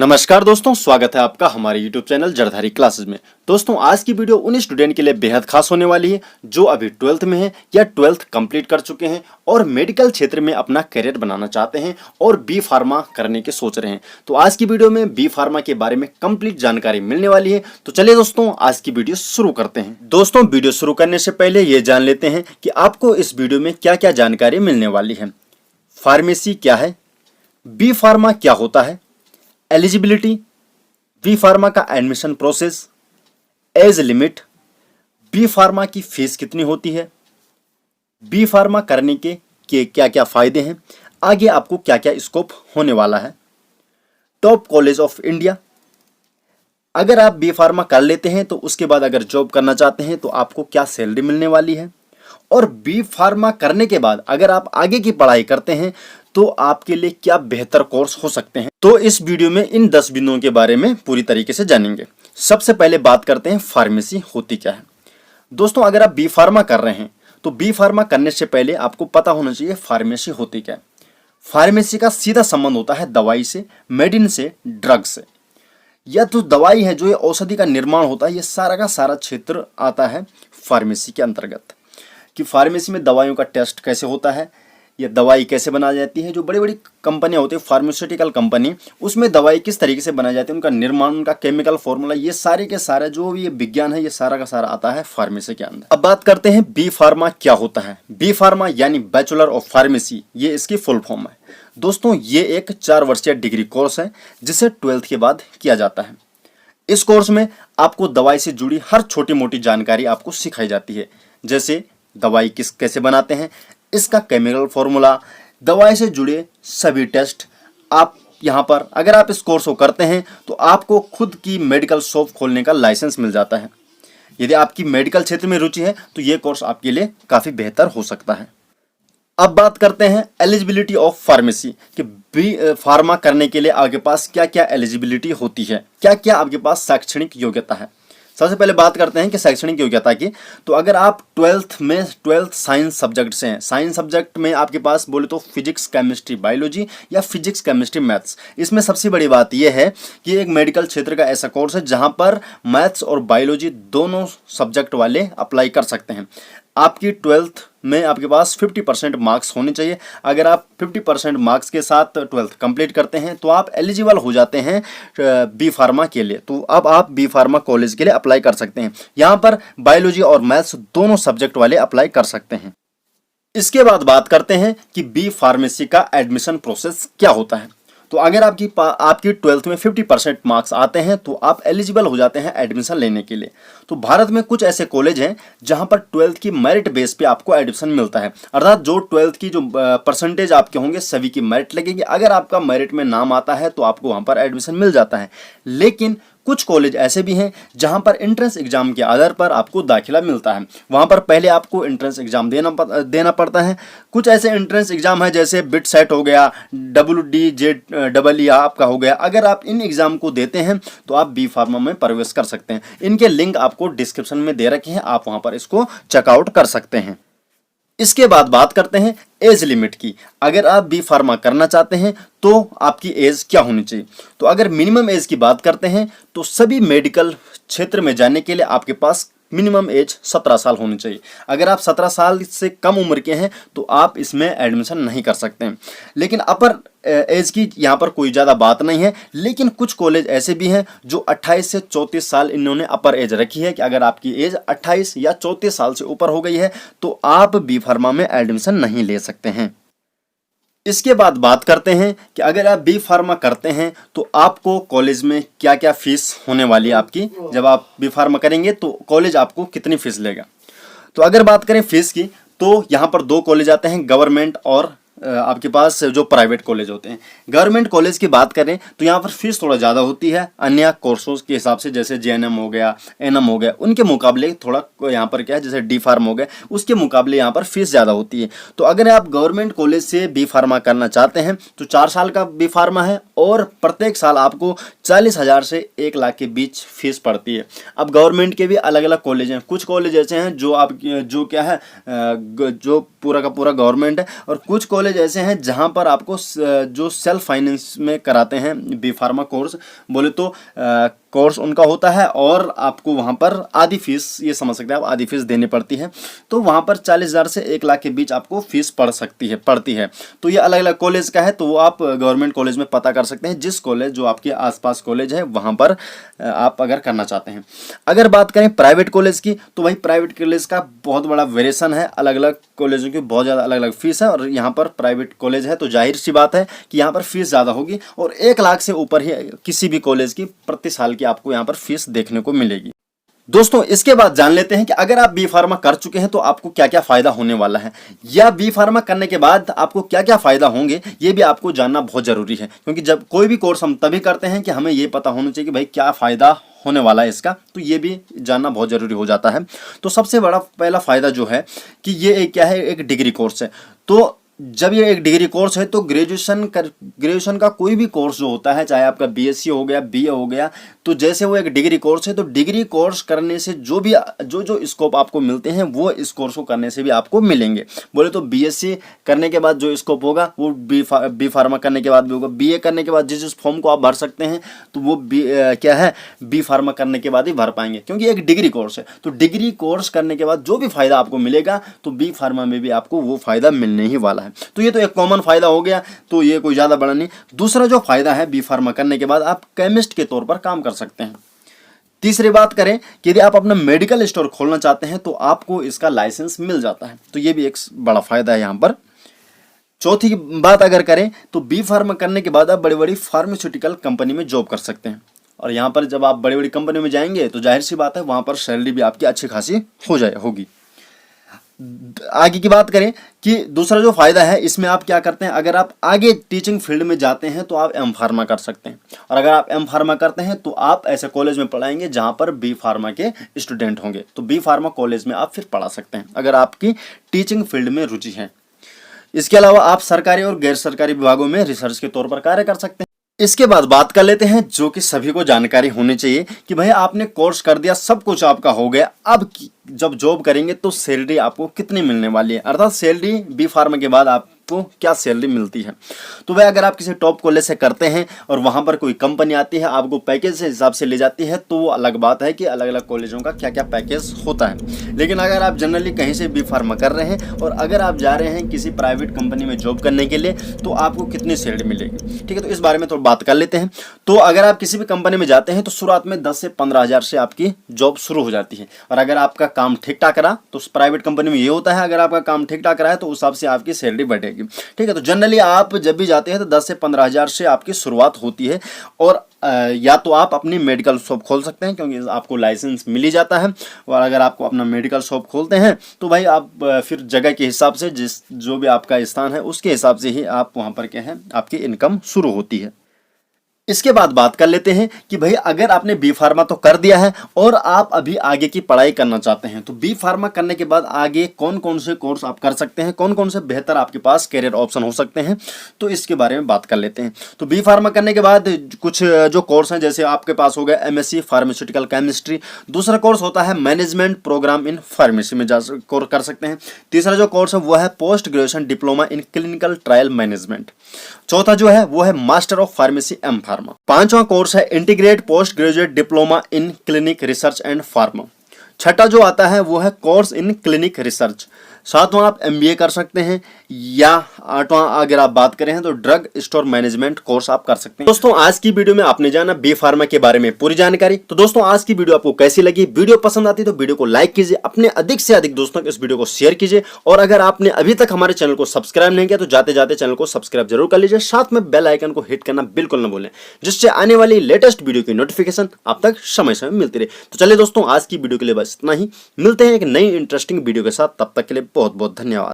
नमस्कार दोस्तों, स्वागत है आपका हमारे YouTube चैनल जड़धारी क्लासेस में। दोस्तों, आज की वीडियो उन स्टूडेंट के लिए बेहद खास होने वाली है जो अभी 12th में हैं या 12th कंप्लीट कर चुके हैं और मेडिकल क्षेत्र में अपना करियर बनाना चाहते हैं और बी फार्मा करने के सोच रहे हैं। तो आज की वीडियो में बी फार्मा के बारे में कंप्लीट जानकारी मिलने वाली है। तो चलिए दोस्तों, आज की वीडियो शुरू करते हैं। दोस्तों, वीडियो शुरू करने से पहले ये जान लेते हैं कि आपको इस वीडियो में क्या क्या जानकारी मिलने वाली है। फार्मेसी क्या है, बी फार्मा क्या होता है, एलिजिबिलिटी, बी फार्मा का admission process, age limit, B pharma की फीस कितनी होती है, बी फार्मा करने के क्या क्या फायदे हैं, आगे आपको क्या क्या स्कोप होने वाला है, टॉप कॉलेज ऑफ इंडिया। अगर आप बी फार्मा कर लेते हैं तो उसके बाद अगर जॉब करना चाहते हैं तो आपको क्या सैलरी मिलने वाली है, और बी फार्मा करने के बाद अगर आप आगे की पढ़ाई करते हैं तो आपके लिए क्या बेहतर कोर्स हो सकते हैं। तो इस वीडियो में इन 10 बिंदुओं के बारे में पूरी तरीके से जानेंगे। सबसे पहले बात करते हैं फार्मेसी होती क्या है। दोस्तों, अगर आप बी फार्मा कर रहे हैं तो बी फार्मा करने से पहले आपको पता होना चाहिए फार्मेसी होती क्या है। फार्मेसी का सीधा संबंध होता है दवाई से, मेडिसिन से, ड्रग से। यह तो दवाई है जो ये औषधि का निर्माण होता है, ये सारा का सारा क्षेत्र आता है फार्मेसी के अंतर्गत। कि फार्मेसी में दवाइयों का टेस्ट कैसे होता है, ये दवाई कैसे बनाई जाती है। जो बड़ी बड़ी कंपनियां होती है फार्मास्यूटिकल कंपनी, उसमें दवाई किस तरीके से बनाई जाती है, उनका निर्माण, उनका केमिकल फॉर्मूला, ये सारे के सारे जो भी ये विज्ञान है ये सारा का सारा आता है फार्मेसी के अंदर। अब बात करते हैं बी फार्मा क्या होता है। बी फार्मा यानी बैचलर ऑफ फार्मेसी, ये इसकी फुल फॉर्म है। दोस्तों, ये एक 4 वर्षीय डिग्री कोर्स है जिसे 12th के बाद किया जाता है। इस कोर्स में आपको दवाई से जुड़ी हर छोटी मोटी जानकारी आपको सिखाई जाती है, जैसे दवाई कैसे बनाते हैं, इसका केमिकल फॉर्मूला, दवाई से जुड़े सभी टेस्ट। आप यहाँ पर अगर आप इस कोर्स को करते हैं तो आपको खुद की मेडिकल शॉप खोलने का लाइसेंस मिल जाता है। यदि आपकी मेडिकल क्षेत्र में रुचि है तो ये कोर्स आपके लिए काफ़ी बेहतर हो सकता है। अब बात करते हैं एलिजिबिलिटी ऑफ फार्मेसी कि बी फार्मा करने के लिए आपके पास क्या क्या एलिजिबिलिटी होती है, क्या क्या आपके पास शैक्षणिक योग्यता है। सबसे पहले बात करते हैं कि शैक्षणिक योग्यता की। तो अगर आप 12th साइंस सब्जेक्ट से हैं, साइंस सब्जेक्ट में आपके पास बोले तो फिजिक्स, केमिस्ट्री, बायोलॉजी या फिजिक्स, केमिस्ट्री, मैथ्स। इसमें सबसे बड़ी बात यह है कि एक मेडिकल क्षेत्र का ऐसा कोर्स है जहां पर मैथ्स और बायोलॉजी दोनों सब्जेक्ट वाले अप्लाई कर सकते हैं। आपकी 12th में आपके पास 50% मार्क्स होने चाहिए। अगर आप 50% मार्क्स के साथ 12th कंप्लीट करते हैं तो आप एलिजिबल हो जाते हैं बी फार्मा के लिए। तो अब आप बी फार्मा कॉलेज के लिए अप्लाई कर सकते हैं। यहाँ पर बायोलॉजी और मैथ्स दोनों सब्जेक्ट वाले अप्लाई कर सकते हैं। इसके बाद बात करते हैं कि बी फार्मेसी का एडमिशन प्रोसेस क्या होता है। तो अगर आपकी 12th में 50% मार्क्स आते हैं तो आप एलिजिबल हो जाते हैं एडमिशन लेने के लिए। तो भारत में कुछ ऐसे कॉलेज हैं जहां पर 12th की मेरिट बेस पे आपको एडमिशन मिलता है, अर्थात जो 12th की जो परसेंटेज आपके होंगे सभी की मेरिट लगेगी। अगर आपका मेरिट में नाम आता है तो आपको वहां पर एडमिशन मिल जाता है। लेकिन कुछ कॉलेज ऐसे भी हैं जहां पर एंट्रेंस एग्जाम के आधार पर आपको दाखिला मिलता है। वहां पर पहले आपको एंट्रेंस एग्जाम देना पड़ता है। कुछ ऐसे एंट्रेंस एग्जाम है जैसे बिट सेट हो गया, WDJEE आपका हो गया। अगर आप इन एग्जाम को देते हैं तो आप बी फार्मा में प्रवेश कर सकते हैं। इनके लिंक आपको डिस्क्रिप्शन में दे रखे हैं, आप वहां पर इसको चेकआउट कर सकते हैं। इसके बाद बात करते हैं एज लिमिट की। अगर आप बी फार्मा करना चाहते हैं तो आपकी एज क्या होनी चाहिए। तो अगर मिनिमम एज की बात करते हैं तो सभी मेडिकल क्षेत्र में जाने के लिए आपके पास मिनिमम एज 17 साल होनी चाहिए। अगर आप 17 साल से कम उम्र के हैं तो आप इसमें एडमिशन नहीं कर सकते हैं। लेकिन अपर एज की यहाँ पर कोई ज़्यादा बात नहीं है। लेकिन कुछ कॉलेज ऐसे भी हैं जो 28 से 34 साल इन्होंने अपर एज रखी है कि अगर आपकी एज 28 या 34 साल से ऊपर हो गई है तो आप बी फार्मा में एडमिशन नहीं ले सकते हैं। इसके बाद बात करते हैं कि अगर आप बी फार्मा करते हैं तो आपको कॉलेज में क्या क्या फीस होने वाली है आपकी। जब आप बी फार्मा करेंगे तो कॉलेज आपको कितनी फीस लेगा। तो अगर बात करें फीस की तो यहाँ पर 2 कॉलेज आते हैं, गवर्नमेंट और आपके पास जो प्राइवेट कॉलेज होते हैं। गवर्नमेंट कॉलेज की बात करें तो यहाँ पर फीस थोड़ा ज़्यादा होती है अन्य कोर्सों के हिसाब से, जैसे JNM हो गया, NM हो गया, उनके मुकाबले थोड़ा यहाँ पर क्या है, जैसे डी फार्म हो गया, उसके मुकाबले यहाँ पर फीस ज़्यादा होती है। तो अगर आप गवर्नमेंट कॉलेज से बी फार्मा करना चाहते हैं तो 4 साल का बी फार्मा है और प्रत्येक साल आपको 40,000 से 1 लाख के बीच फीस पड़ती है। अब गवर्नमेंट के भी अलग अलग कॉलेज हैं। कुछ कॉलेज ऐसे हैं जो क्या है जो पूरा का पूरा गवर्नमेंट है, और कुछ कॉलेज कॉलेज ऐसे हैं जहां पर आपको जो सेल्फ फाइनेंस में कराते हैं बी फार्मा कोर्स, बोले तो कोर्स उनका होता है और आपको वहाँ पर आधी फीस, ये समझ सकते हैं आप, आधी फीस देनी पड़ती है। तो वहाँ पर 40,000 से 1 लाख के बीच आपको फीस पड़ती है। तो ये अलग अलग कॉलेज का है, तो वो आप गवर्नमेंट कॉलेज में पता कर सकते हैं, जिस कॉलेज जो आपके आसपास कॉलेज है वहाँ पर आप अगर करना चाहते हैं। अगर बात करें प्राइवेट कॉलेज की, तो भाई प्राइवेट कॉलेज का बहुत बड़ा वेरिएशन है, अलग अलग कॉलेजों की बहुत ज़्यादा अलग अलग फीस है, और यहाँ पर प्राइवेट कॉलेज है तो जाहिर सी बात है कि यहाँ पर फीस ज़्यादा होगी, और 1 लाख से ऊपर ही किसी भी कॉलेज की प्रति साल की आपको यहाँ पर फीस देखने को मिलेगी। दोस्तों इसके बाद जान लेते हैं कि अगर आप बी फार्मा कर चुके हैं तो आपको क्या क्या फायदा होने वाला है, या बी फार्मा करने के बाद आपको क्या क्या फायदा होंगे, ये भी आपको जानना बहुत जरूरी है। क्योंकि जब कोई भी कोर्स हम तभी करते हैं कि हमें ये पता होना चाहिए कि भाई क्या फायदा होने वाला है इसका, तो ये भी जानना बहुत जरूरी हो जाता है। तो सबसे बड़ा पहला फायदा जो है कि ये एक क्या है, एक डिग्री कोर्स है। तो जब ये एक डिग्री कोर्स है तो ग्रेजुएशन का कोई भी कोर्स जो होता है, चाहे आपका बीएससी हो गया, बीए हो गया, तो जैसे वो एक डिग्री कोर्स है, तो डिग्री कोर्स करने से जो स्कोप आपको मिलते हैं वो इस कोर्स को करने से भी आपको मिलेंगे। बोले तो बीएससी करने के बाद जो स्कोप होगा वो बी फार्मा करने के बाद भी होगा, बीए करने के बाद जिस फॉर्म को आप भर सकते हैं तो वो क्या है, बी फार्मा करने के बाद ही भर पाएंगे, क्योंकि एक डिग्री कोर्स है। तो डिग्री कोर्स करने के बाद जो भी फायदा आपको मिलेगा तो बी फार्मा में भी आपको वो फायदा मिलने ही वाला है। तो ये तो एक कॉमन फायदा हो गया, तो ये कोई ज्यादा बड़ा नहीं। दूसरा जो फायदा है, बी फार्मा करने के बाद आप केमिस्ट के तौर पर काम कर सकते हैं। तीसरी बात करें कि यदि आप अपना मेडिकल स्टोर खोलना चाहते हैं तो आपको इसका लाइसेंस मिल जाता है, तो ये भी एक बड़ा फायदा है यहाँ पर। चौथी बात अगर करें तो बी फार्मा करने के बाद आप बड़ी बड़ी फार्मास्यूटिकल कंपनी में जॉब कर सकते हैं, और यहाँ पर जब आप बड़ी बड़ी कंपनी में जाएंगे तो जाहिर सी बात है वहां पर सैलरी भी आपकी अच्छी खासी होगी। आगे की बात करें कि दूसरा जो फायदा है, इसमें आप क्या करते हैं, अगर आप आगे टीचिंग फील्ड में जाते हैं तो आप एम फार्मा कर सकते हैं, और अगर आप एम फार्मा करते हैं तो आप ऐसे कॉलेज में पढ़ाएंगे जहां पर बी फार्मा के स्टूडेंट होंगे, तो बी फार्मा कॉलेज में आप फिर पढ़ा सकते हैं अगर आपकी टीचिंग फील्ड में रुचि है। इसके अलावा आप सरकारी और गैर सरकारी विभागों में रिसर्च के तौर पर कार्य कर सकते हैं। इसके बाद बात कर लेते हैं जो कि सभी को जानकारी होनी चाहिए कि भाई आपने कोर्स कर दिया, सब कुछ आपका हो गया, अब जब जॉब करेंगे तो सैलरी आपको कितनी मिलने वाली है, अर्थात सैलरी बी फार्मा के बाद आपको क्या सैलरी मिलती है। तो भाई अगर आप किसी टॉप कॉलेज से करते हैं और वहां पर कोई कंपनी आती है, आपको पैकेज के हिसाब से ले जाती है, तो वो अलग बात है कि अलग अलग कॉलेजों का क्या क्या पैकेज होता है। लेकिन अगर आप जनरली कहीं से बी फार्मा कर रहे हैं और अगर आप जा रहे हैं किसी प्राइवेट कंपनी में जॉब करने के लिए, तो आपको कितनी सैलरी मिलेगी, ठीक है। तो इस बारे में थोड़ा बात कर लेते हैं। तो अगर आप किसी भी कंपनी में जाते हैं तो शुरुआत में 10 से 15 हज़ार से आपकी जॉब शुरू हो जाती है, और अगर आपका काम ठीक ठाक रहा तो प्राइवेट कंपनी में ये होता है, अगर आपका काम ठीक ठाक रहा है तो उस हिसाब से आपकी सैलरी बढ़ेगी, ठीक है। तो जनरली आप जब भी जाते हैं तो 10 से 15 हज़ार से आपकी शुरुआत होती है, और या तो आप अपनी मेडिकल शॉप खोल सकते हैं क्योंकि आपको लाइसेंस मिल ही जाता है, और अगर आपको अपना मेडिकल शॉप खोलते हैं तो भाई आप फिर जगह के हिसाब से जो भी आपका स्थान है उसके हिसाब से ही आप वहाँ पर क्या है आपकी इनकम शुरू होती है। इसके बाद बात कर लेते हैं कि भाई अगर आपने बी फार्मा तो कर दिया है और आप अभी आगे की पढ़ाई करना चाहते हैं, तो बी फार्मा करने के बाद आगे कौन कौन से कोर्स आप कर सकते हैं, कौन कौन से बेहतर आपके पास करियर ऑप्शन हो सकते हैं, तो इसके बारे में बात कर लेते हैं। तो बी फार्मा करने के बाद कुछ जो कोर्स हैं, जैसे आपके पास हो गया एमएससी फार्मास्यूटिकल केमिस्ट्री, दूसरा कोर्स होता है मैनेजमेंट प्रोग्राम इन फार्मेसी में कर सकते हैं, तीसरा जो कोर्स है वो है post graduation diploma in clinical trial management, चौथा जो है वो है master of pharmacy M pharma, पांचवा कोर्स है integrate post graduate diploma in clinic research and pharma, छठा जो आता है वो है कोर्स इन क्लिनिक रिसर्च, सातवां आप एमबीए कर सकते हैं, या आठवां अगर आप बात करें तो ड्रग स्टोर मैनेजमेंट कोर्स आप कर सकते हैं। दोस्तों आज की वीडियो में आपने जाना बी फार्मा के बारे में पूरी जानकारी। तो दोस्तों आज की वीडियो आपको कैसी लगी, वीडियो पसंद आती तो वीडियो को लाइक कीजिए, अपने अधिक से अधिक दोस्तों को इस वीडियो को शेयर कीजिए, और अगर आपने अभी तक हमारे चैनल को सब्सक्राइब नहीं किया तो जाते जाते चैनल को सब्सक्राइब जरूर कर लीजिए, साथ में बेल आइकन को हिट करना बिल्कुल न भूलें, जिससे आने वाली लेटेस्ट वीडियो की नोटिफिकेशन आप तक समय समय मिलती रहे। तो चलिए दोस्तों आज की वीडियो के लिए बस इतना ही, मिलते हैं एक नई इंटरेस्टिंग वीडियो के साथ, तब तक के लिए बहुत बहुत धन्यवाद।